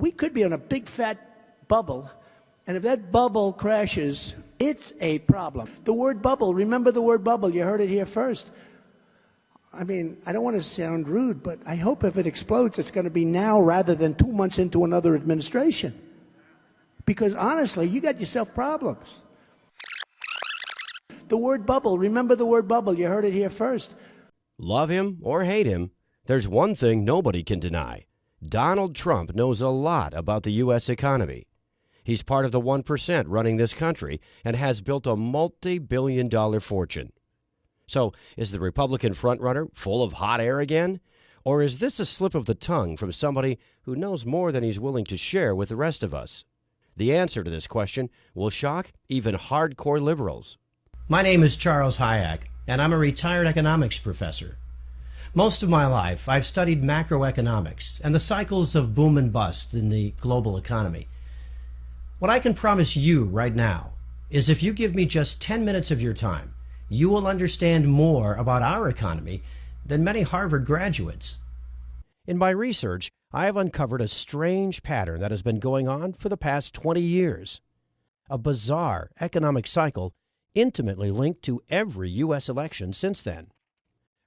we could be on a big fat bubble, and if that bubble crashes, it's a problem. The word bubble, remember the word bubble, you heard it here first. I mean, I don't want to sound rude, but I hope if it explodes, it's going to be now rather than 2 months into another administration. Because honestly, you got yourself problems. The word bubble, remember the word bubble, you heard it here first. Love him or hate him, there's one thing nobody can deny. Donald Trump knows a lot about the U.S. economy. He's part of the 1% running this country and has built a multi-billion-dollar fortune. So, is the Republican frontrunner full of hot air again? Or is this a slip of the tongue from somebody who knows more than he's willing to share with the rest of us? The answer to this question will shock even hardcore liberals. My name is Charles Hayek, and I'm a retired economics professor. Most of my life, I've studied macroeconomics and the cycles of boom and bust in the global economy. What I can promise you right now is if you give me just 10 minutes of your time, you will understand more about our economy than many Harvard graduates. In my research, I have uncovered a strange pattern that has been going on for the past 20 years. A bizarre economic cycle intimately linked to every U.S. election since then.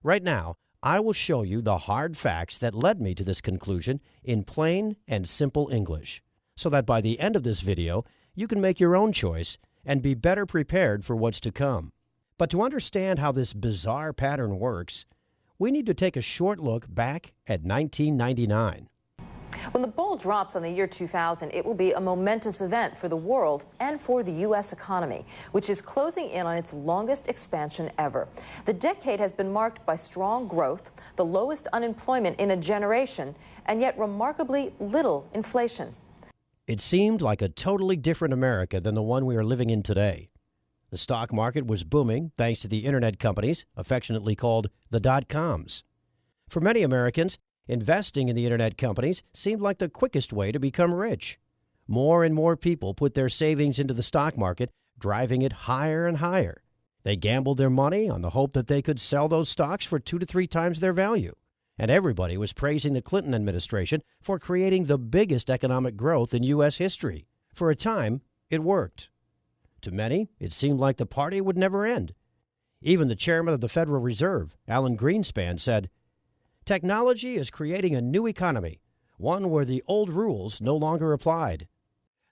Right now, I will show you the hard facts that led me to this conclusion in plain and simple English, so that by the end of this video, you can make your own choice and be better prepared for what's to come. But to understand how this bizarre pattern works, we need to take a short look back at 1999. When the ball drops on the year 2000, it will be a momentous event for the world and for the U.S. economy, which is closing in on its longest expansion ever. The decade has been marked by strong growth, the lowest unemployment in a generation, and yet remarkably little inflation. It seemed like a totally different America than the one we are living in today. The stock market was booming thanks to the internet companies, affectionately called the dot-coms. For many Americans, investing in the internet companies seemed like the quickest way to become rich. More and more people put their savings into the stock market, driving it higher and higher. They gambled their money on the hope that they could sell those stocks for 2 to 3 times their value. And everybody was praising the Clinton administration for creating the biggest economic growth in U.S. history. For a time, it worked. To many, it seemed like the party would never end. Even the chairman of the Federal Reserve, Alan Greenspan, said, "Technology is creating a new economy, one where the old rules no longer applied."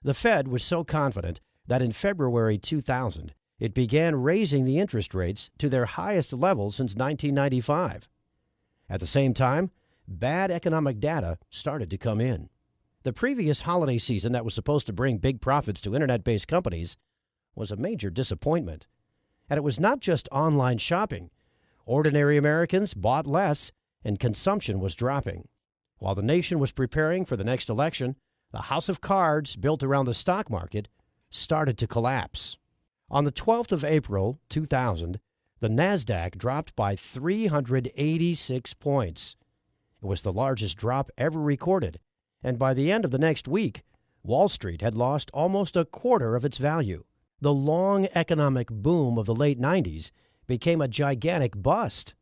The Fed was so confident that in February 2000, it began raising the interest rates to their highest level since 1995. At the same time, bad economic data started to come in. The previous holiday season that was supposed to bring big profits to internet-based companies was a major disappointment. And it was not just online shopping. Ordinary Americans bought less, and consumption was dropping. While the nation was preparing for the next election, the house of cards built around the stock market started to collapse. On the 12th of April, 2000, the Nasdaq dropped by 386 points. It was the largest drop ever recorded, and by the end of the next week, Wall Street had lost almost a quarter of its value. The long economic boom of the late 90s became a gigantic bust.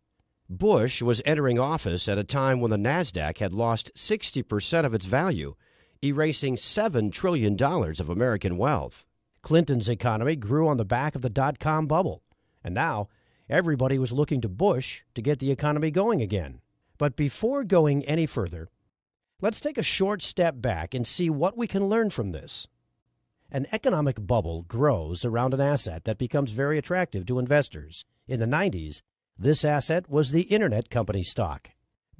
Bush was entering office at a time when the Nasdaq had lost 60% of its value, erasing $7 trillion of American wealth. Clinton's economy grew on the back of the dot-com bubble, and now everybody was looking to Bush to get the economy going again. But before going any further, let's take a short step back and see what we can learn from this. An economic bubble grows around an asset that becomes very attractive to investors. In the 90s, this asset was the internet company stock.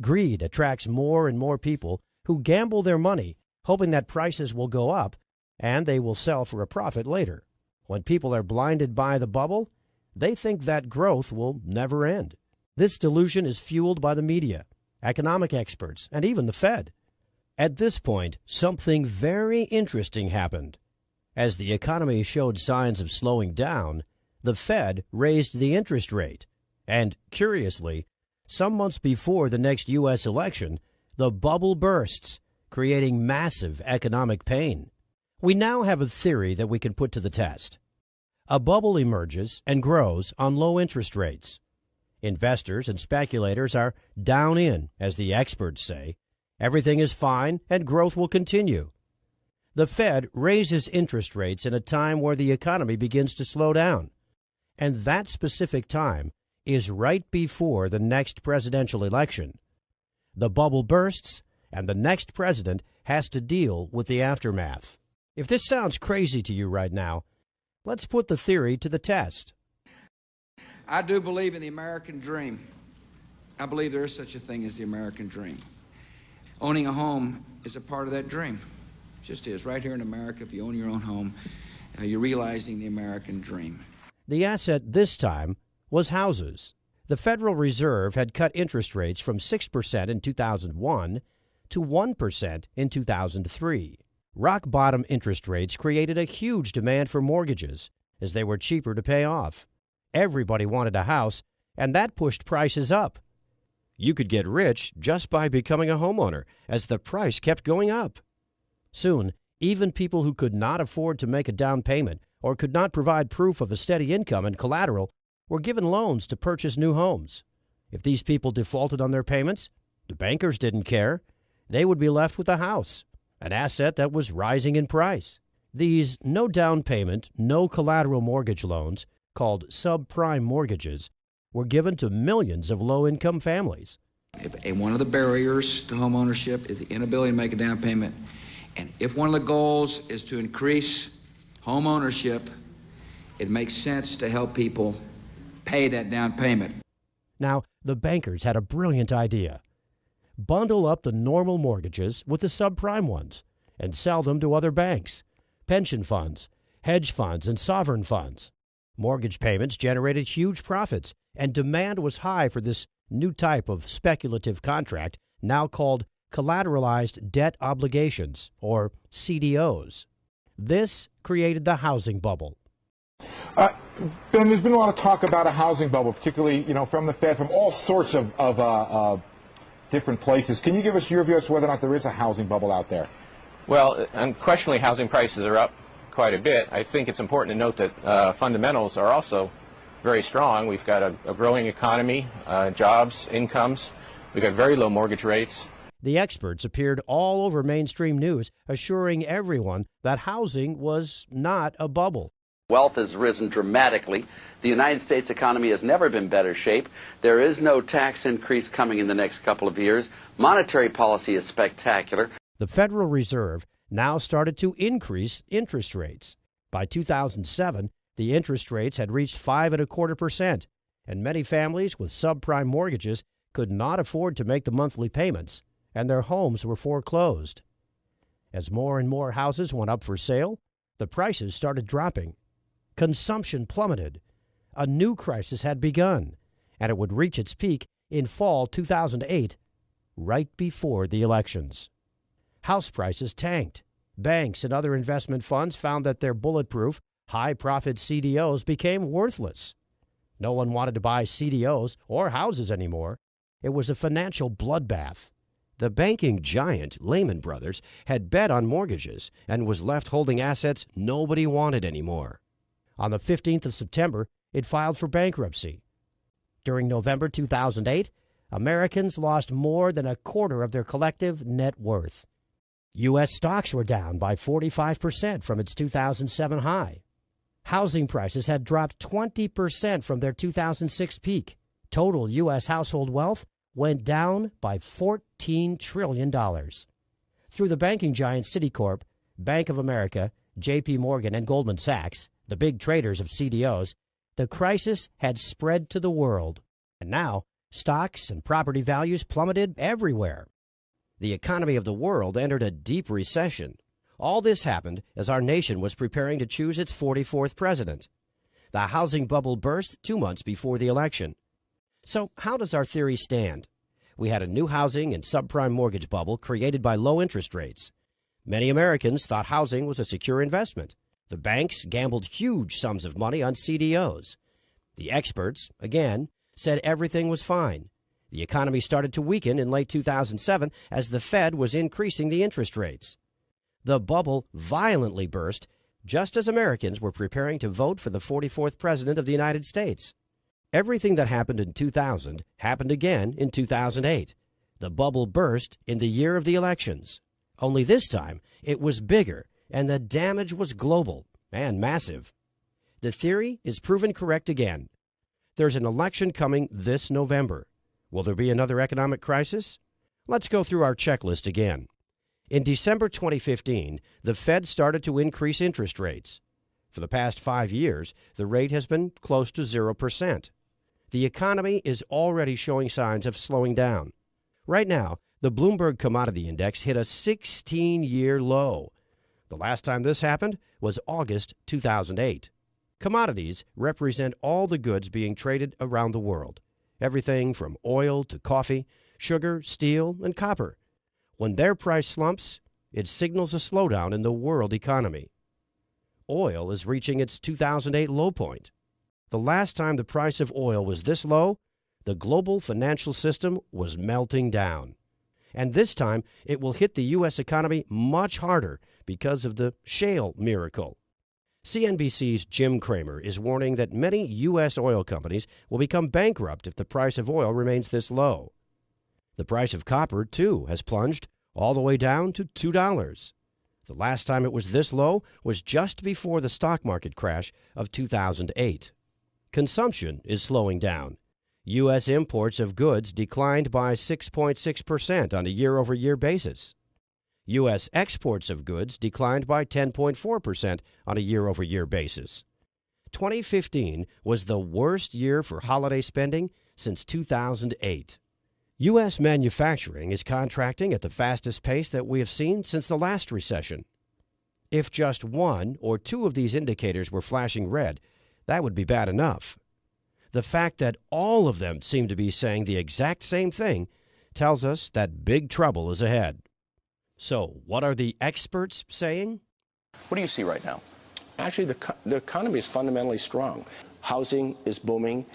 Greed attracts more and more people who gamble their money, hoping that prices will go up and they will sell for a profit later. When people are blinded by the bubble, they think that growth will never end. This delusion is fueled by the media, economic experts, and even the Fed. At this point, something very interesting happened. As the economy showed signs of slowing down, the Fed raised the interest rate. And, curiously, some months before the next U.S. election, the bubble bursts, creating massive economic pain. We now have a theory that we can put to the test. A bubble emerges and grows on low interest rates. Investors and speculators are down in, as the experts say, Everything is fine and growth will continue. The Fed raises interest rates in a time where the economy begins to slow down. And that specific time is right before the next presidential election. The bubble bursts, and the next president has to deal with the aftermath. If this sounds crazy to you right now, let's put the theory to the test. I do believe in the American dream. I believe there is such a thing as the American dream. Owning a home is a part of that dream. It just is. Right here in America, if you own your own home, you're realizing the American dream. The asset this time was houses. The Federal Reserve had cut interest rates from 6% in 2001 to 1% in 2003. Rock-bottom interest rates created a huge demand for mortgages, as they were cheaper to pay off. Everybody wanted a house, and that pushed prices up. You could get rich just by becoming a homeowner, as the price kept going up. Soon, even people who could not afford to make a down payment or could not provide proof of a steady income and collateral were given loans to purchase new homes. If these people defaulted on their payments, the bankers didn't care. They would be left with a house, an asset that was rising in price. These no down payment, no collateral mortgage loans, called subprime mortgages, were given to millions of low-income families. One of the barriers to home ownership is the inability to make a down payment. And if one of the goals is to increase home ownership, it makes sense to help people pay that down payment. Now, the bankers had a brilliant idea. Bundle up the normal mortgages with the subprime ones and sell them to other banks, pension funds, hedge funds, and sovereign funds. Mortgage payments generated huge profits, and demand was high for this new type of speculative contract, now called collateralized debt obligations, or CDOs. This created the housing bubble. Ben, there's been a lot of talk about a housing bubble, particularly, from the Fed, from all sorts of different places. Can you give us your view as to whether or not there is a housing bubble out there? Well, unquestionably, housing prices are up quite a bit. I think it's important to note that fundamentals are also very strong. We've got a growing economy, jobs, incomes. We've got very low mortgage rates. The experts appeared all over mainstream news, assuring everyone that housing was not a bubble. Wealth has risen dramatically. The United States economy has never been in better shape. There is no tax increase coming in the next couple of years. Monetary policy is spectacular. The Federal Reserve now started to increase interest rates. By 2007, the interest rates had reached 5.25%, and many families with subprime mortgages could not afford to make the monthly payments, and their homes were foreclosed. As more and more houses went up for sale, the prices started dropping. Consumption plummeted. A new crisis had begun, and it would reach its peak in fall 2008, right before the elections. House prices tanked. Banks and other investment funds found that their bulletproof, high-profit CDOs became worthless. No one wanted to buy CDOs or houses anymore. It was a financial bloodbath. The banking giant, Lehman Brothers, had bet on mortgages and was left holding assets nobody wanted anymore. On the 15th of September, it filed for bankruptcy. During November 2008, Americans lost more than a quarter of their collective net worth. U.S. stocks were down by 45% from its 2007 high. Housing prices had dropped 20% from their 2006 peak. Total U.S. household wealth went down by $14 trillion. Through the banking giant Citicorp, Bank of America, J.P. Morgan, and Goldman Sachs, the big traders of CDOs, the crisis had spread to the world. And now, stocks and property values plummeted everywhere. The economy of the world entered a deep recession. All this happened as our nation was preparing to choose its 44th president. The housing bubble burst 2 months before the election. So how does our theory stand? We had a new housing and subprime mortgage bubble created by low interest rates. Many Americans thought housing was a secure investment. The banks gambled huge sums of money on CDOs. The experts, again, said everything was fine. The economy started to weaken in late 2007 as the Fed was increasing the interest rates. The bubble violently burst just as Americans were preparing to vote for the 44th president of the United States. Everything that happened in 2000 happened again in 2008. The bubble burst in the year of the elections. Only this time, it was bigger, and the damage was global and massive. The theory is proven correct again. There's an election coming this November. Will there be another economic crisis? Let's go through our checklist again. In December 2015, the Fed started to increase interest rates. For the past 5 years, the rate has been close to 0%. The economy is already showing signs of slowing down. Right now, the Bloomberg Commodity Index hit a 16-year low. The last time this happened was August 2008. Commodities represent all the goods being traded around the world. Everything from oil to coffee, sugar, steel, and copper. When their price slumps, it signals a slowdown in the world economy. Oil is reaching its 2008 low point. The last time the price of oil was this low, the global financial system was melting down. And this time, it will hit the U.S. economy much harder because of the shale miracle. CNBC's Jim Cramer is warning that many U.S. oil companies will become bankrupt if the price of oil remains this low. The price of copper, too, has plunged all the way down to $2. The last time it was this low was just before the stock market crash of 2008. Consumption is slowing down. U.S. imports of goods declined by 6.6% on a year-over-year basis. U.S. exports of goods declined by 10.4% on a year-over-year basis. 2015 was the worst year for holiday spending since 2008. U.S. manufacturing is contracting at the fastest pace that we have seen since the last recession. If just one or two of these indicators were flashing red, that would be bad enough. The fact that all of them seem to be saying the exact same thing tells us that big trouble is ahead. So, what are the experts saying? What do you see right now? Actually, the economy is fundamentally strong. Housing is booming.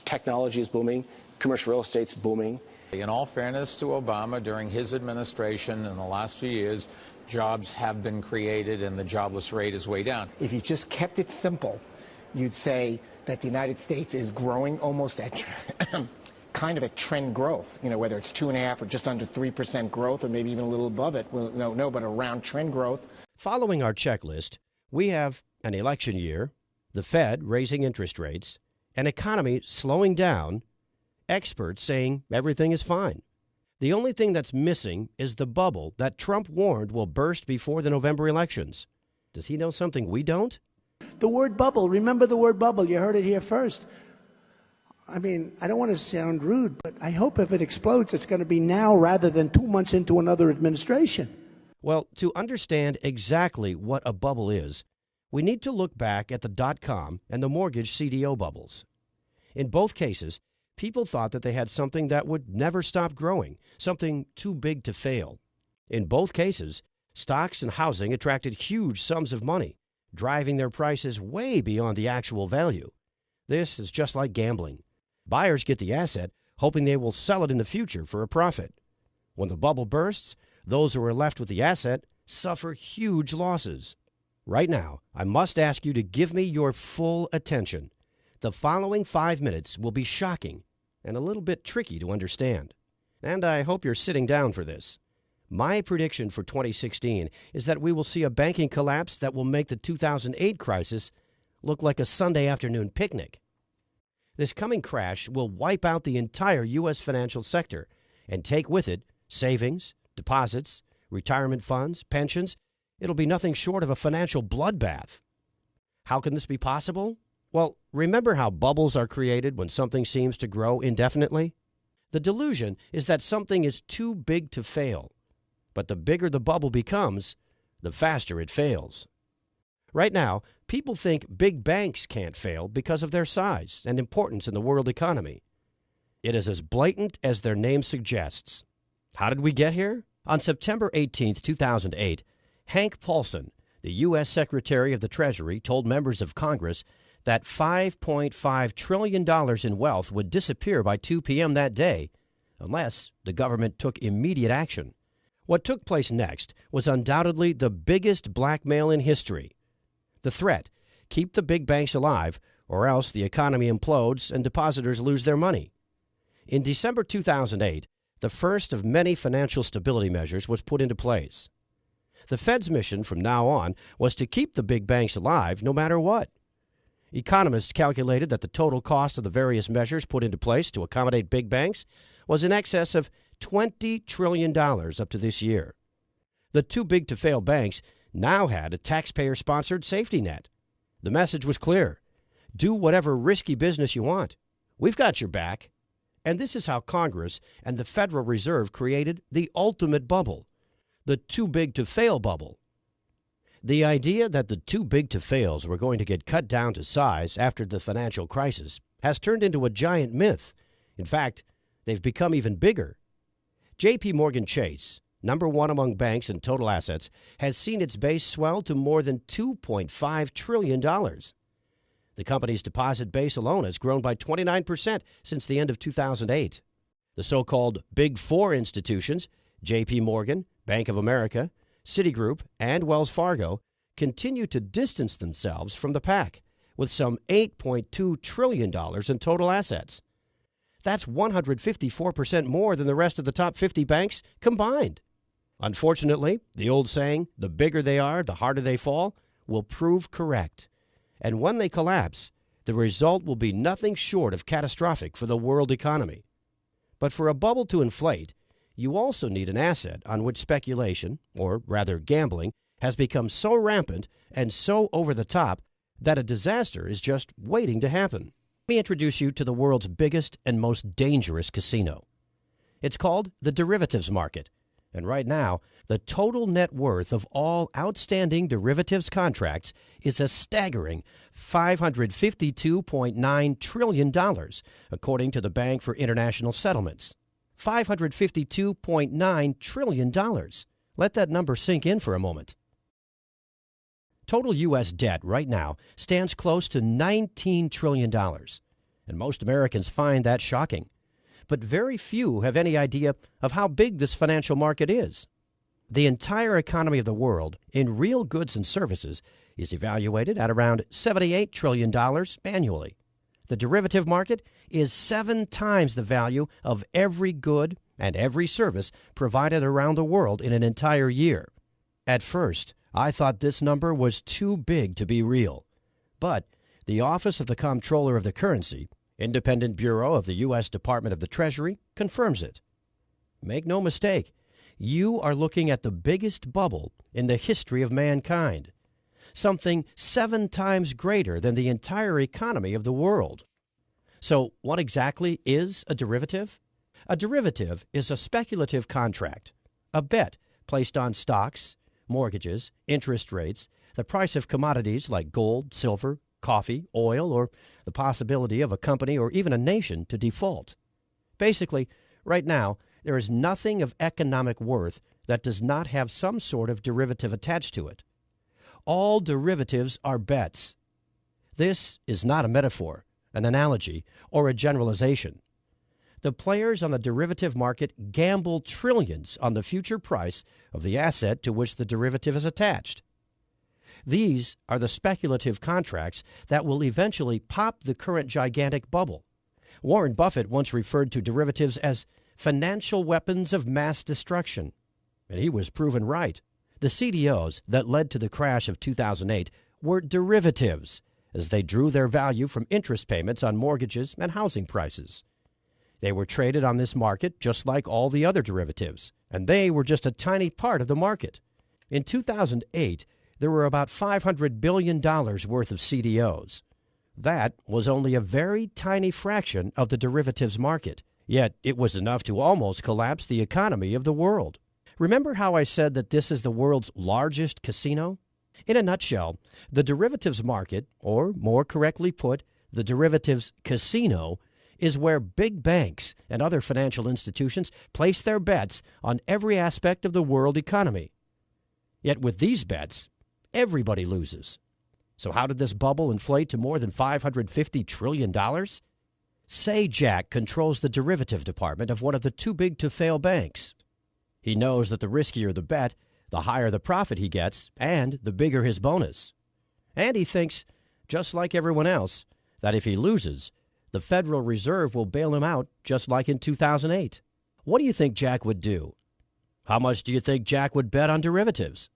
Technology is booming. Commercial real estate's booming. In all fairness to Obama, during his administration in the last few years, jobs have been created and the jobless rate is way down. If you just kept it simple, you'd say that the United States is growing almost at kind of at trend growth, whether it's 2.5 or just under 3% growth or maybe even a little above it. Well, no, but around trend growth. Following our checklist, we have an election year, the Fed raising interest rates, an economy slowing down, experts saying everything is fine. The only thing that's missing is the bubble that Trump warned will burst before the November elections. Does he know something we don't? The word bubble, remember the word bubble. You heard it here first. I mean, I don't want to sound rude, but I hope if it explodes, it's going to be now rather than 2 months into another administration. Well, to understand exactly what a bubble is, we need to look back at the dot-com and the mortgage CDO bubbles. In both cases, people thought that they had something that would never stop growing, something too big to fail. In both cases, stocks and housing attracted huge sums of money, driving their prices way beyond the actual value. This is just like gambling. Buyers get the asset, hoping they will sell it in the future for a profit. When the bubble bursts, those who are left with the asset suffer huge losses. Right now, I must ask you to give me your full attention. The following 5 minutes will be shocking and a little bit tricky to understand. And I hope you're sitting down for this. My prediction for 2016 is that we will see a banking collapse that will make the 2008 crisis look like a Sunday afternoon picnic. This coming crash will wipe out the entire U.S. financial sector and take with it savings, deposits, retirement funds, pensions. It'll be nothing short of a financial bloodbath. How can this be possible? Well, remember how bubbles are created when something seems to grow indefinitely? The delusion is that something is too big to fail. But the bigger the bubble becomes, the faster it fails. Right now, people think big banks can't fail because of their size and importance in the world economy. It is as blatant as their name suggests. How did we get here? On September 18, 2008, Hank Paulson, the U.S. Secretary of the Treasury, told members of Congress that $5.5 trillion in wealth would disappear by 2 p.m. that day unless the government took immediate action. What took place next was undoubtedly the biggest blackmail in history. The threat, keep the big banks alive, or else the economy implodes and depositors lose their money. In December 2008, The first of many financial stability measures was put into place. The Fed's mission from now on was to keep the big banks alive no matter what. Economists calculated that the total cost of the various measures put into place to accommodate big banks was in excess of $20 trillion up to this year. The too big to fail banks now had a taxpayer-sponsored safety net. The message was clear. Do whatever risky business you want. We've got your back. And this is how Congress and the Federal Reserve created the ultimate bubble, the too big to fail bubble. The idea that the too big to fails were going to get cut down to size after the financial crisis has turned into a giant myth. In fact, they've become even bigger. J.P. Morgan Chase, number one among banks in total assets, has seen its base swell to more than $2.5 trillion. The company's deposit base alone has grown by 29% since the end of 2008. The so-called Big Four institutions, J.P. Morgan, Bank of America, Citigroup, and Wells Fargo, continue to distance themselves from the pack, with some $8.2 trillion in total assets. That's 154% more than the rest of the top 50 banks combined. Unfortunately, the old saying, the bigger they are, the harder they fall, will prove correct. And when they collapse, the result will be nothing short of catastrophic for the world economy. But for a bubble to inflate, you also need an asset on which speculation, or rather gambling, has become so rampant and so over the top that a disaster is just waiting to happen. Let me introduce you to the world's biggest and most dangerous casino. It's called the derivatives market. And right now, the total net worth of all outstanding derivatives contracts is a staggering $552.9 trillion, according to the Bank for International Settlements. $552.9 trillion. Let that number sink in for a moment. Total U.S. debt right now stands close to $19 trillion, and most Americans find that shocking. But very few have any idea of how big this financial market is. The entire economy of the world in real goods and services is evaluated at around $78 trillion annually. The derivative market is 7 times the value of every good and every service provided around the world in an entire year. At first, I thought this number was too big to be real. But the Office of the Comptroller of the Currency, independent bureau of the U.S. Department of the Treasury, confirms it. Make no mistake, you are looking at the biggest bubble in the history of mankind, something 7 times greater than the entire economy of the world. So what exactly is a derivative? A derivative is a speculative contract, a bet placed on stocks, mortgages, interest rates, the price of commodities like gold, silver, coffee, oil, or the possibility of a company or even a nation to default. Basically, right now, there is nothing of economic worth that does not have some sort of derivative attached to it. All derivatives are bets. This is not a metaphor, an analogy, or a generalization. The players on the derivative market gamble trillions on the future price of the asset to which the derivative is attached. These are the speculative contracts that will eventually pop the current gigantic bubble. Warren Buffett once referred to derivatives as financial weapons of mass destruction, and he was proven right. The CDOs that led to the crash of 2008 were derivatives, as they drew their value from interest payments on mortgages and housing prices. They were traded on this market just like all the other derivatives, and they were just a tiny part of the market. In 2008, there were about $500 billion worth of CDOs. That was only a very tiny fraction of the derivatives market, yet it was enough to almost collapse the economy of the world. Remember how I said that this is the world's largest casino? In a nutshell, the derivatives market, or more correctly put, the derivatives casino, is where big banks and other financial institutions place their bets on every aspect of the world economy. Yet with these bets, everybody loses. So how did this bubble inflate to more than $550 trillion? Say Jack controls the derivative department of one of the too-big-to-fail banks. He knows that the riskier the bet, the higher the profit he gets, and the bigger his bonus. And he thinks, just like everyone else, that if he loses, the Federal Reserve will bail him out just like in 2008. What do you think Jack would do? How much do you think Jack would bet on derivatives?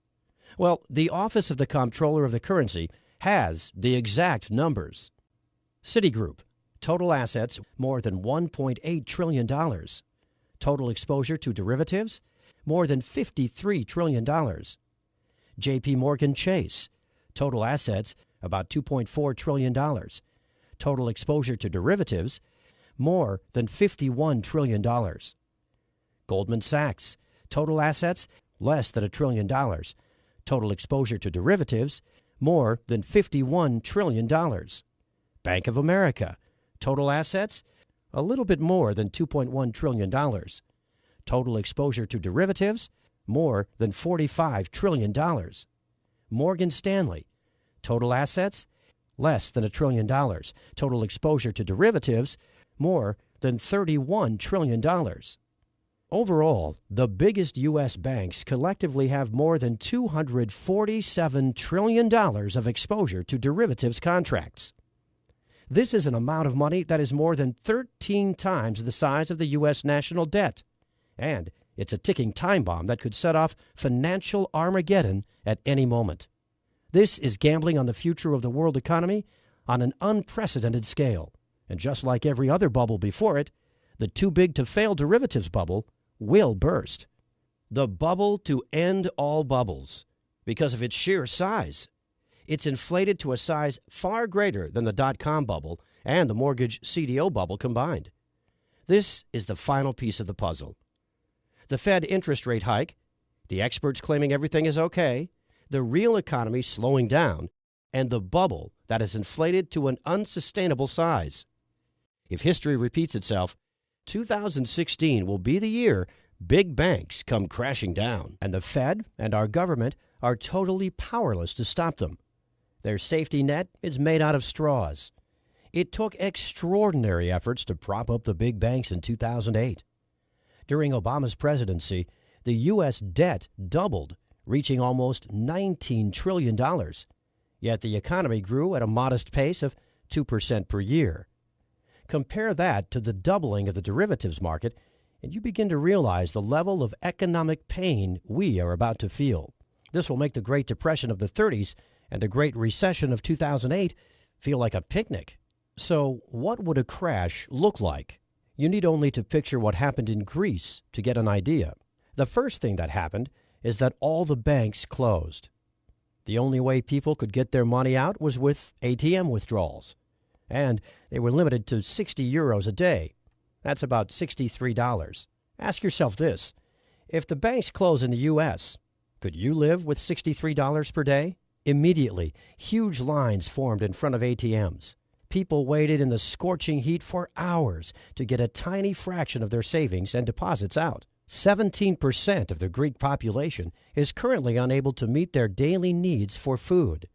Well, the Office of the Comptroller of the Currency has the exact numbers. Citigroup, total assets more than $1.8 trillion. Total exposure to derivatives, more than $53 trillion. J.P. Morgan Chase, total assets about $2.4 trillion. Total exposure to derivatives, more than $51 trillion. Goldman Sachs, total assets less than $1 trillion. Total exposure to derivatives, more than $51 trillion. Bank of America, total assets a little bit more than $2.1 trillion. Total exposure to derivatives, more than $45 trillion. Morgan Stanley, total assets less than $1 trillion. Total exposure to derivatives, more than $31 trillion. Overall, the biggest U.S. banks collectively have more than $247 trillion of exposure to derivatives contracts. This is an amount of money that is more than 13 times the size of the U.S. national debt. And it's a ticking time bomb that could set off financial Armageddon at any moment. This is gambling on the future of the world economy on an unprecedented scale. And just like every other bubble before it, the too-big-to-fail derivatives bubble will burst. The bubble to end all bubbles because of its sheer size. It's inflated to a size far greater than the dot-com bubble and the mortgage CDO bubble combined. This is the final piece of the puzzle. The Fed interest rate hike, the experts claiming everything is okay, the real economy slowing down, and the bubble that is inflated to an unsustainable size. If history repeats itself, 2016 will be the year big banks come crashing down, and the Fed and our government are totally powerless to stop them. Their safety net is made out of straws. It took extraordinary efforts to prop up the big banks in 2008. During Obama's presidency, the U.S. debt doubled, reaching almost $19 trillion. Yet the economy grew at a modest pace of 2% per year. Compare that to the doubling of the derivatives market, and you begin to realize the level of economic pain we are about to feel. This will make the Great Depression of the 30s and the Great Recession of 2008 feel like a picnic. So what would a crash look like? You need only to picture what happened in Greece to get an idea. The first thing that happened is that all the banks closed. The only way people could get their money out was with ATM withdrawals. And they were limited to 60 euros a day. That's about $63. Ask yourself this. If the banks close in the U.S., could you live with $63 per day? Immediately, huge lines formed in front of ATMs. People waited in the scorching heat for hours to get a tiny fraction of their savings and deposits out. 17% of the Greek population is currently unable to meet their daily needs for food.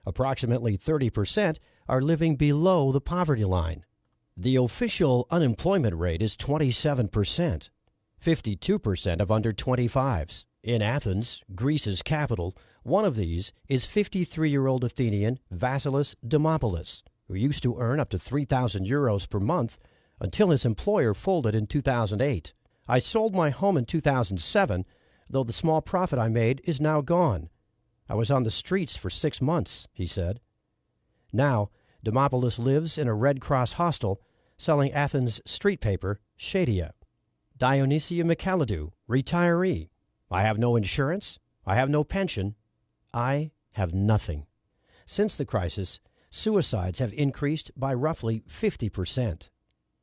Approximately 30% are living below the poverty line. The official unemployment rate is 27%, 52% of under 25s. In Athens, Greece's capital, one of these is 53-year-old Athenian Vasilis Dimopoulos, who used to earn up to 3,000 euros per month until his employer folded in 2008. I sold my home in 2007, though the small profit I made is now gone. I was on the streets for 6 months, he said. Now, Dimopoulos lives in a Red Cross hostel selling Athens street paper, Shadia. Dionysia Michalidou, retiree. I have no insurance. I have no pension. I have nothing. Since the crisis, suicides have increased by roughly 50%.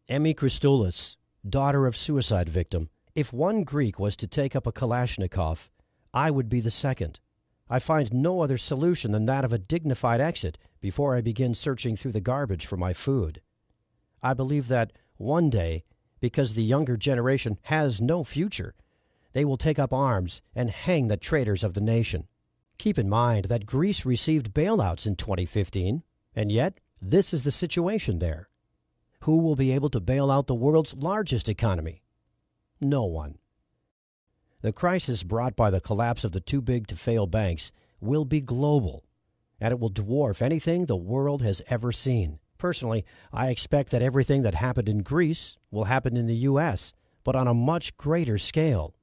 Emmy Christoulis, daughter of suicide victim. If one Greek was to take up a Kalashnikov, I would be the second. I find no other solution than that of a dignified exit before I begin searching through the garbage for my food. I believe that one day, because the younger generation has no future, they will take up arms and hang the traitors of the nation. Keep in mind that Greece received bailouts in 2015, and yet this is the situation there. Who will be able to bail out the world's largest economy? No one. The crisis brought by the collapse of the too-big-to-fail banks will be global, and it will dwarf anything the world has ever seen. Personally, I expect that everything that happened in Greece will happen in the U.S. but on a much greater scale.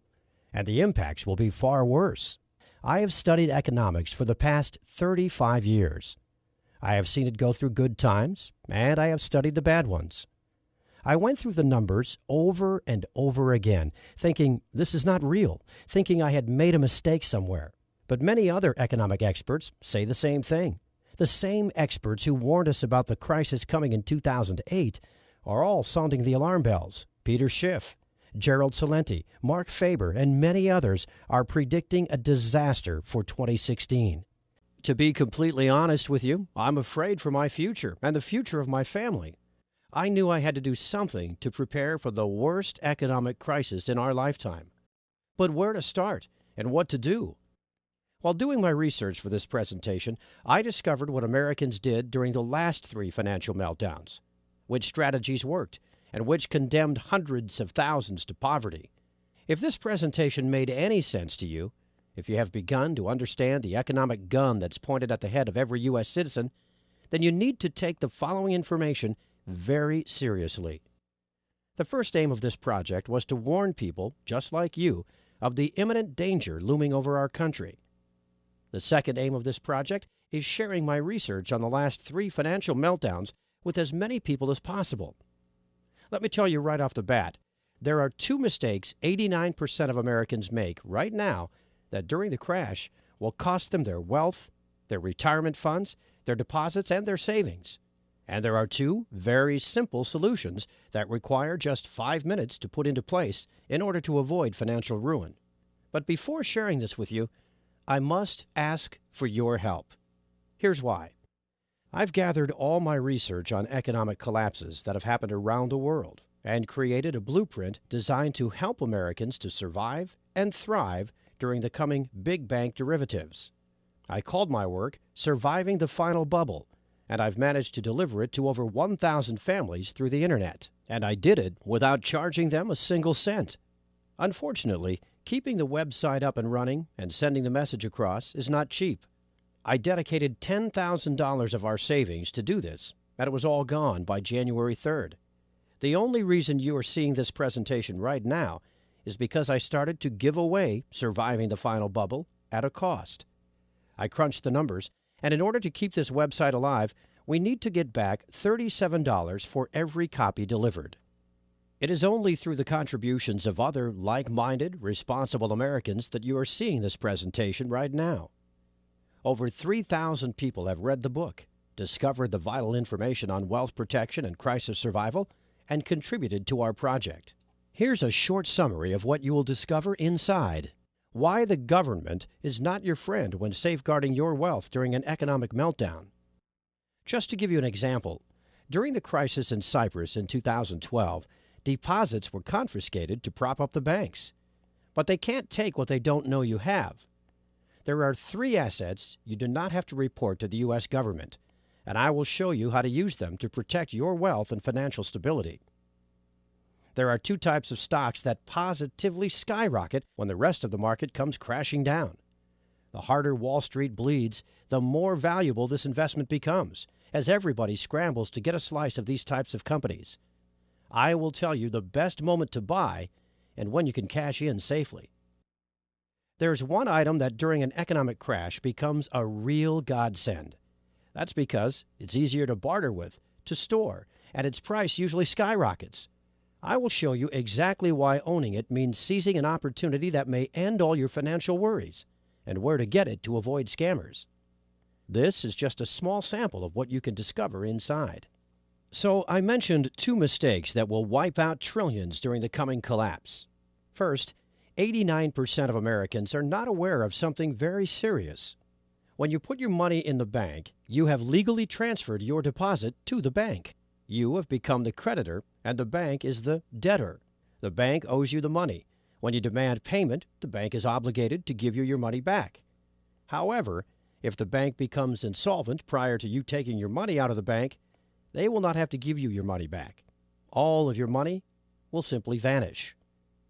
And the impacts will be far worse. I have studied economics for the past 35 years. I have seen it go through good times, and I have studied the bad ones. I went through the numbers over and over again, thinking this is not real, thinking I had made a mistake somewhere. But many other economic experts say the same thing. The same experts who warned us about the crisis coming in 2008 are all sounding the alarm bells. Peter Schiff, Gerald Celente, Mark Faber, and many others are predicting a disaster for 2016. To be completely honest with you, I'm afraid for my future and the future of my family. I knew I had to do something to prepare for the worst economic crisis in our lifetime. But where to start and what to do? While doing my research for this presentation, I discovered what Americans did during the last 3 financial meltdowns, which strategies worked, and which condemned hundreds of thousands to poverty. If this presentation made any sense to you, if you have begun to understand the economic gun that's pointed at the head of every U.S. citizen, then you need to take the following information very seriously. The first aim of this project was to warn people, just like you, of the imminent danger looming over our country. The second aim of this project is sharing my research on the last 3 financial meltdowns with as many people as possible. Let me tell you right off the bat, there are 2 mistakes 89% of Americans make right now that during the crash will cost them their wealth, their retirement funds, their deposits, and their savings. And there are 2 very simple solutions that require just 5 minutes to put into place in order to avoid financial ruin. But before sharing this with you, I must ask for your help. Here's why. I've gathered all my research on economic collapses that have happened around the world and created a blueprint designed to help Americans to survive and thrive during the coming big bank derivatives. I called my work Surviving the Final Bubble, and I've managed to deliver it to over 1,000 families through the Internet. And I did it without charging them a single cent. Unfortunately, keeping the website up and running and sending the message across is not cheap. I dedicated $10,000 of our savings to do this, and it was all gone by January 3rd. The only reason you are seeing this presentation right now is because I started to give away Surviving the Final Bubble at a cost. I crunched the numbers, and in order to keep this website alive, we need to get back $37 for every copy delivered. It is only through the contributions of other like-minded, responsible Americans that you are seeing this presentation right now. Over 3,000 people have read the book, discovered the vital information on wealth protection and crisis survival, and contributed to our project. Here's a short summary of what you will discover inside. Why the government is not your friend when safeguarding your wealth during an economic meltdown. Just to give you an example, during the crisis in Cyprus in 2012, deposits were confiscated to prop up the banks. But they can't take what they don't know you have. There are 3 assets you do not have to report to the U.S. government, and I will show you how to use them to protect your wealth and financial stability. There are 2 types of stocks that positively skyrocket when the rest of the market comes crashing down. The harder Wall Street bleeds, the more valuable this investment becomes, as everybody scrambles to get a slice of these types of companies. I will tell you the best moment to buy and when you can cash in safely. There's one item that during an economic crash becomes a real godsend. That's because it's easier to barter with, to store, and its price usually skyrockets. I will show you exactly why owning it means seizing an opportunity that may end all your financial worries, and where to get it to avoid scammers. This is just a small sample of what you can discover inside. So I mentioned 2 mistakes that will wipe out trillions during the coming collapse. First, 89% of Americans are not aware of something very serious. When you put your money in the bank, you have legally transferred your deposit to the bank. You have become the creditor, and the bank is the debtor. The bank owes you the money. When you demand payment, the bank is obligated to give you your money back. However, if the bank becomes insolvent prior to you taking your money out of the bank, they will not have to give you your money back. All of your money will simply vanish.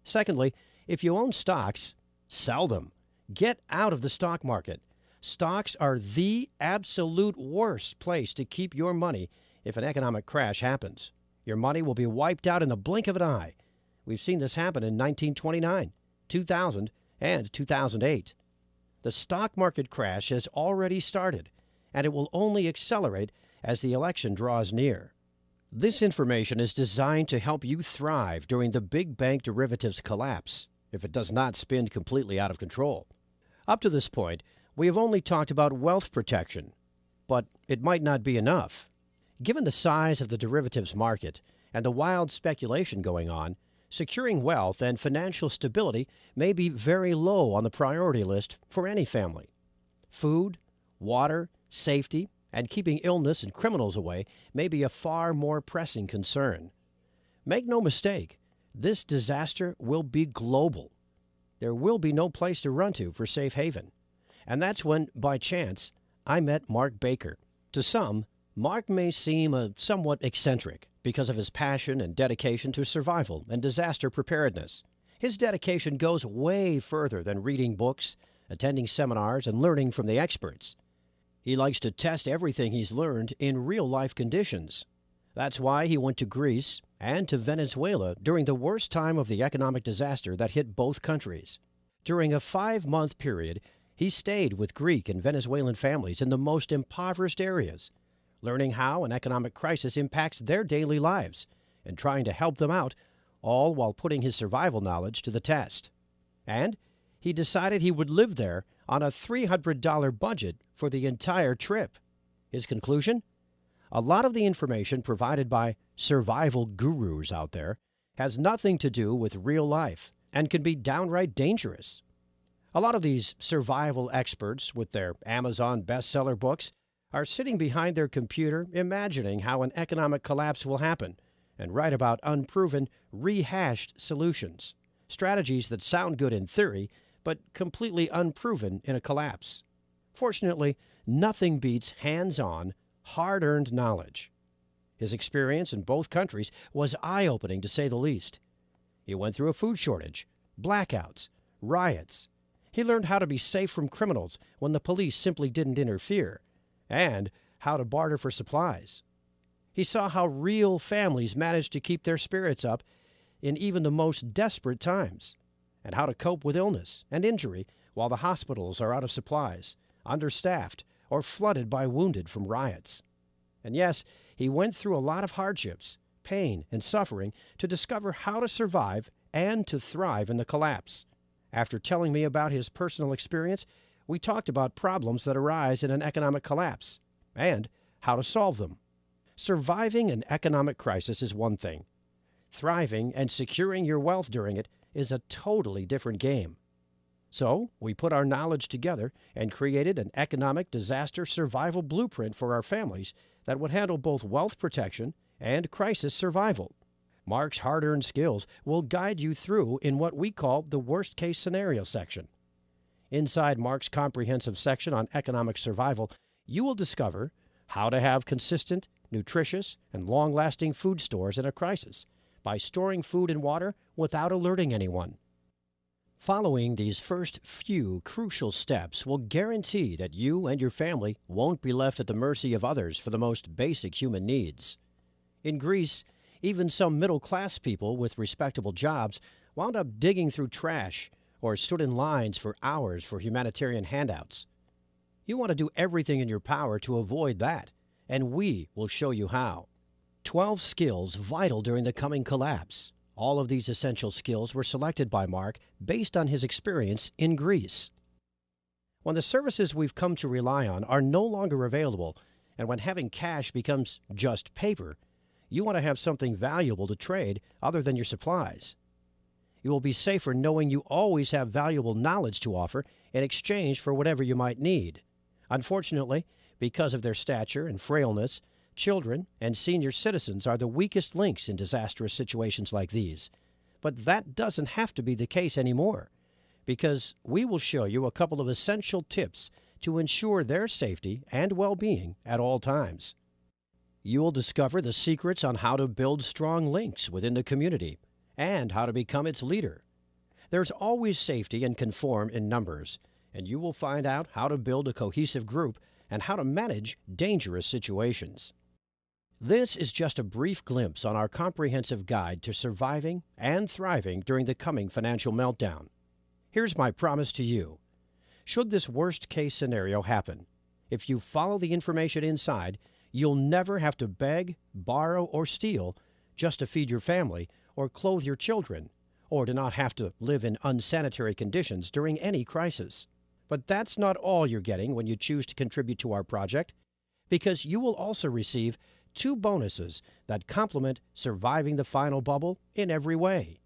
Secondly, if you own stocks, sell them. Get out of the stock market. Stocks are the absolute worst place to keep your money if an economic crash happens. Your money will be wiped out in the blink of an eye. We've seen this happen in 1929, 2000, and 2008. The stock market crash has already started, and it will only accelerate as the election draws near. This information is designed to help you thrive during the big bank derivatives collapse, if it does not spin completely out of control. Up to this point, we have only talked about wealth protection, but it might not be enough. Given the size of the derivatives market and the wild speculation going on, securing wealth and financial stability may be very low on the priority list for any family. Food, water, safety, and keeping illness and criminals away may be a far more pressing concern. Make no mistake, this disaster will be global. There will be no place to run to for safe haven. And that's when, by chance, I met Mark Baker. To some, Mark may seem somewhat eccentric because of his passion and dedication to survival and disaster preparedness. His dedication goes way further than reading books, attending seminars, and learning from the experts. He likes to test everything he's learned in real-life conditions. That's why he went to Greece and to Venezuela during the worst time of the economic disaster that hit both countries. During a 5-month period, he stayed with Greek and Venezuelan families in the most impoverished areas, learning how an economic crisis impacts their daily lives and trying to help them out, all while putting his survival knowledge to the test. And he decided he would live there on a $300 budget for the entire trip. His conclusion? A lot of the information provided by survival gurus out there has nothing to do with real life and can be downright dangerous. A lot of these survival experts with their Amazon bestseller books are sitting behind their computer imagining how an economic collapse will happen and write about unproven, rehashed solutions, strategies that sound good in theory but completely unproven in a collapse. Fortunately, nothing beats hands-on, hard-earned knowledge. His experience in both countries was eye-opening, to say the least. He went through a food shortage, blackouts, riots. He learned how to be safe from criminals when the police simply didn't interfere, and how to barter for supplies. He saw how real families managed to keep their spirits up in even the most desperate times, and how to cope with illness and injury while the hospitals are out of supplies, understaffed, or flooded by wounded from riots. And yes, he went through a lot of hardships, pain, and suffering to discover how to survive and to thrive in the collapse. After telling me about his personal experience, we talked about problems that arise in an economic collapse and how to solve them. Surviving an economic crisis is one thing. Thriving and securing your wealth during it is a totally different game. So we put our knowledge together and created an economic disaster survival blueprint for our families that would handle both wealth protection and crisis survival. Mark's hard-earned skills will guide you through in what we call the worst-case scenario section. Inside Mark's comprehensive section on economic survival, you will discover how to have consistent, nutritious, and long-lasting food stores in a crisis by storing food and water without alerting anyone. Following these first few crucial steps will guarantee that you and your family won't be left at the mercy of others for the most basic human needs. In Greece, even some middle-class people with respectable jobs wound up digging through trash or stood in lines for hours for humanitarian handouts. You want to do everything in your power to avoid that, and we will show you how. 12 skills vital during the coming collapse. All of these essential skills were selected by Mark based on his experience in Greece. When the services we've come to rely on are no longer available, and when having cash becomes just paper, you want to have something valuable to trade other than your supplies. You will be safer knowing you always have valuable knowledge to offer in exchange for whatever you might need. Unfortunately, because of their stature and frailness, children and senior citizens are the weakest links in disastrous situations like these. But that doesn't have to be the case anymore, because we will show you a couple of essential tips to ensure their safety and well-being at all times. You will discover the secrets on how to build strong links within the community and how to become its leader. There's always safety and conform in numbers, and you will find out how to build a cohesive group and how to manage dangerous situations. This is just a brief glimpse on our comprehensive guide to surviving and thriving during the coming financial meltdown. Here's my promise to you. Should this worst-case scenario happen, if you follow the information inside, you'll never have to beg, borrow, or steal just to feed your family or clothe your children, or to not have to live in unsanitary conditions during any crisis. But that's not all you're getting when you choose to contribute to our project, because you will also receive 2 bonuses that complement surviving the final bubble in every way.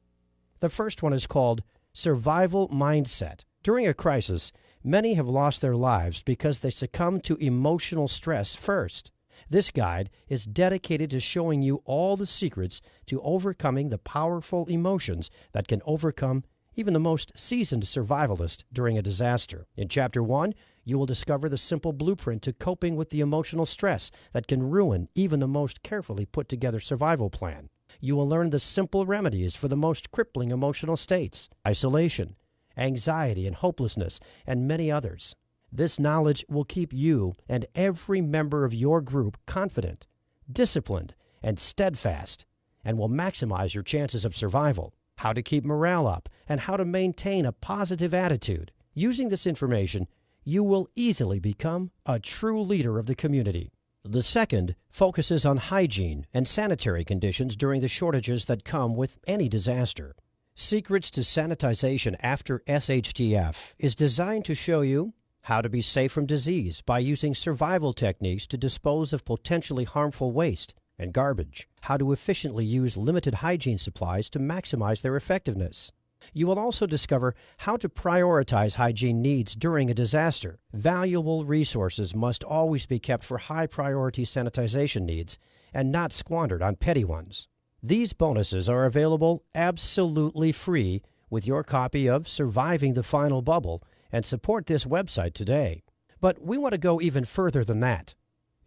The first one is called Survival Mindset. During a crisis, many have lost their lives because they succumb to emotional stress first. This guide is dedicated to showing you all the secrets to overcoming the powerful emotions that can overcome even the most seasoned survivalist during a disaster. In Chapter 1, you will discover the simple blueprint to coping with the emotional stress that can ruin even the most carefully put together survival plan. You will learn the simple remedies for the most crippling emotional states: isolation, anxiety and hopelessness, and many others. This knowledge will keep you and every member of your group confident, disciplined, and steadfast, and will maximize your chances of survival. How to keep morale up and how to maintain a positive attitude. Using this information, you will easily become a true leader of the community. The second focuses on hygiene and sanitary conditions during the shortages that come with any disaster. Secrets to Sanitization After SHTF is designed to show you how to be safe from disease by using survival techniques to dispose of potentially harmful waste and garbage, how to efficiently use limited hygiene supplies to maximize their effectiveness. You will also discover how to prioritize hygiene needs during a disaster. Valuable resources must always be kept for high-priority sanitization needs and not squandered on petty ones. These bonuses are available absolutely free with your copy of Surviving the Final Bubble, and support this website today. But we want to go even further than that.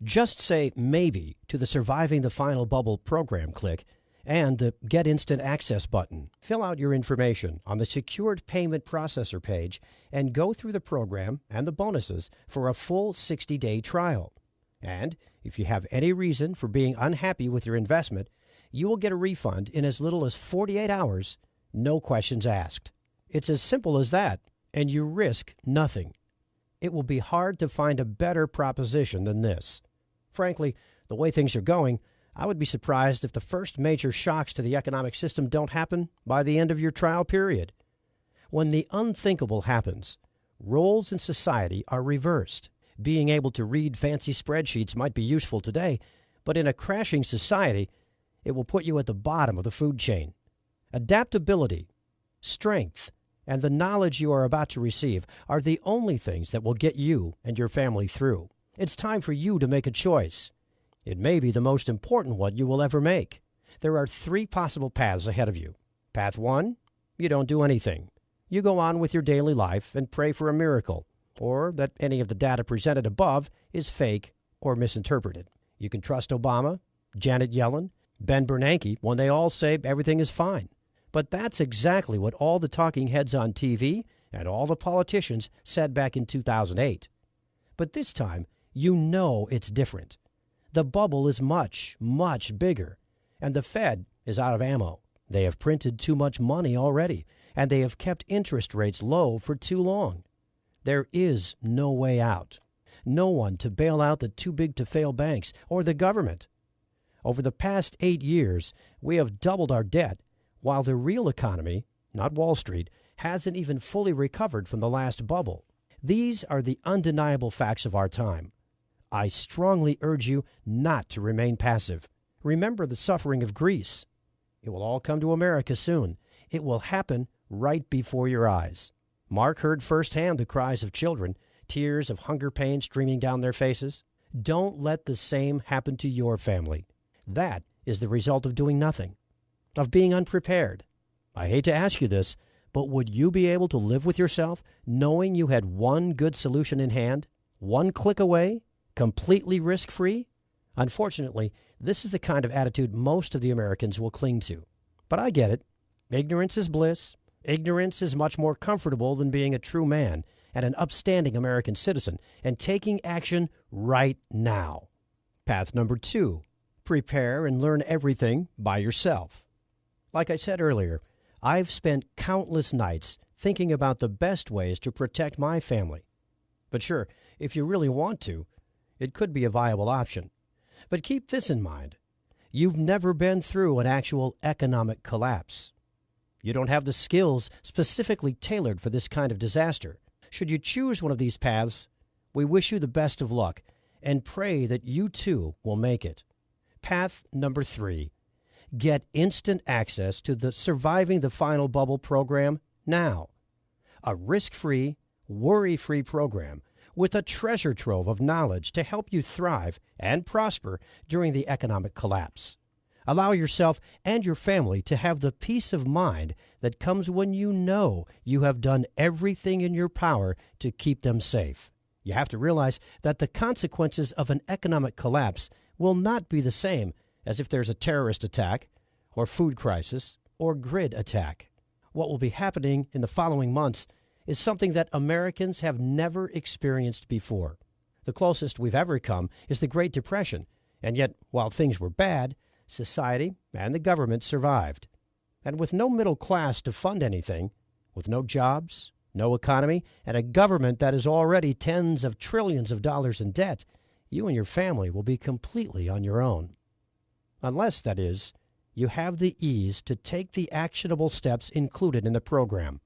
Just say maybe to the Surviving the Final Bubble program click and the Get Instant Access button. Fill out your information on the Secured Payment Processor page and go through the program and the bonuses for a full 60-day trial. And if you have any reason for being unhappy with your investment, you will get a refund in as little as 48 hours, no questions asked. It's as simple as that, and you risk nothing. It will be hard to find a better proposition than this. Frankly, the way things are going, I would be surprised if the first major shocks to the economic system don't happen by the end of your trial period. When the unthinkable happens, roles in society are reversed. Being able to read fancy spreadsheets might be useful today, but in a crashing society, it will put you at the bottom of the food chain. Adaptability, strength, and the knowledge you are about to receive are the only things that will get you and your family through. It's time for you to make a choice. It may be the most important one you will ever make. There are 3 possible paths ahead of you. Path 1, you don't do anything. You go on with your daily life and pray for a miracle, or that any of the data presented above is fake or misinterpreted. You can trust Obama, Janet Yellen, Ben Bernanke when they all say everything is fine. But that's exactly what all the talking heads on TV and all the politicians said back in 2008. But this time, you know it's different. The bubble is much, much bigger, and the Fed is out of ammo. They have printed too much money already, and they have kept interest rates low for too long. There is no way out. No one to bail out the too-big-to-fail banks or the government. Over the past 8 years, we have doubled our debt, while the real economy, not Wall Street, hasn't even fully recovered from the last bubble. These are the undeniable facts of our time. I strongly urge you not to remain passive. Remember the suffering of Greece. It will all come to America soon. It will happen right before your eyes. Mark heard firsthand the cries of children, tears of hunger pain streaming down their faces. Don't let the same happen to your family. That is the result of doing nothing, of being unprepared. I hate to ask you this, but would you be able to live with yourself knowing you had one good solution in hand, one click away, completely risk-free? Unfortunately, this is the kind of attitude most of the Americans will cling to. But I get it. Ignorance is bliss. Ignorance is much more comfortable than being a true man and an upstanding American citizen and taking action right now. Path number 2, prepare and learn everything by yourself. Like I said earlier, I've spent countless nights thinking about the best ways to protect my family. But sure, if you really want to, it could be a viable option. But keep this in mind. You've never been through an actual economic collapse. You don't have the skills specifically tailored for this kind of disaster. Should you choose one of these paths, we wish you the best of luck and pray that you too will make it. Path number 3. Get instant access to the Surviving the Final Bubble program now. A risk-free, worry-free program with a treasure trove of knowledge to help you thrive and prosper during the economic collapse. Allow yourself and your family to have the peace of mind that comes when you know you have done everything in your power to keep them safe. You have to realize that the consequences of an economic collapse will not be the same as if there's a terrorist attack or food crisis or grid attack. What will be happening in the following months is something that Americans have never experienced before. The closest we've ever come is the Great Depression, and yet, while things were bad, society and the government survived. And with no middle class to fund anything, with no jobs, no economy, and a government that is already tens of trillions of dollars in debt, you and your family will be completely on your own. Unless, that is, you have the ease to take the actionable steps included in the program,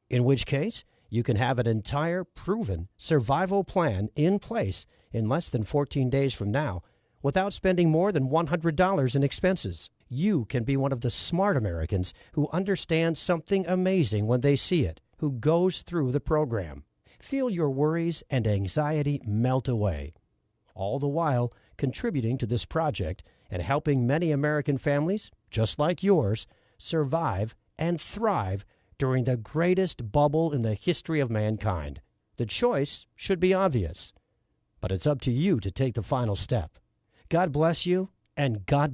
in which case you can have an entire proven survival plan in place in less than 14 days from now without spending more than $100 in expenses. You can be one of the smart Americans who understands something amazing when they see it, who goes through the program. Feel your worries and anxiety melt away, all the while contributing to this project and helping many American families, just like yours, survive and thrive during the greatest bubble in the history of mankind. The choice should be obvious, but it's up to you to take the final step. God bless you, and God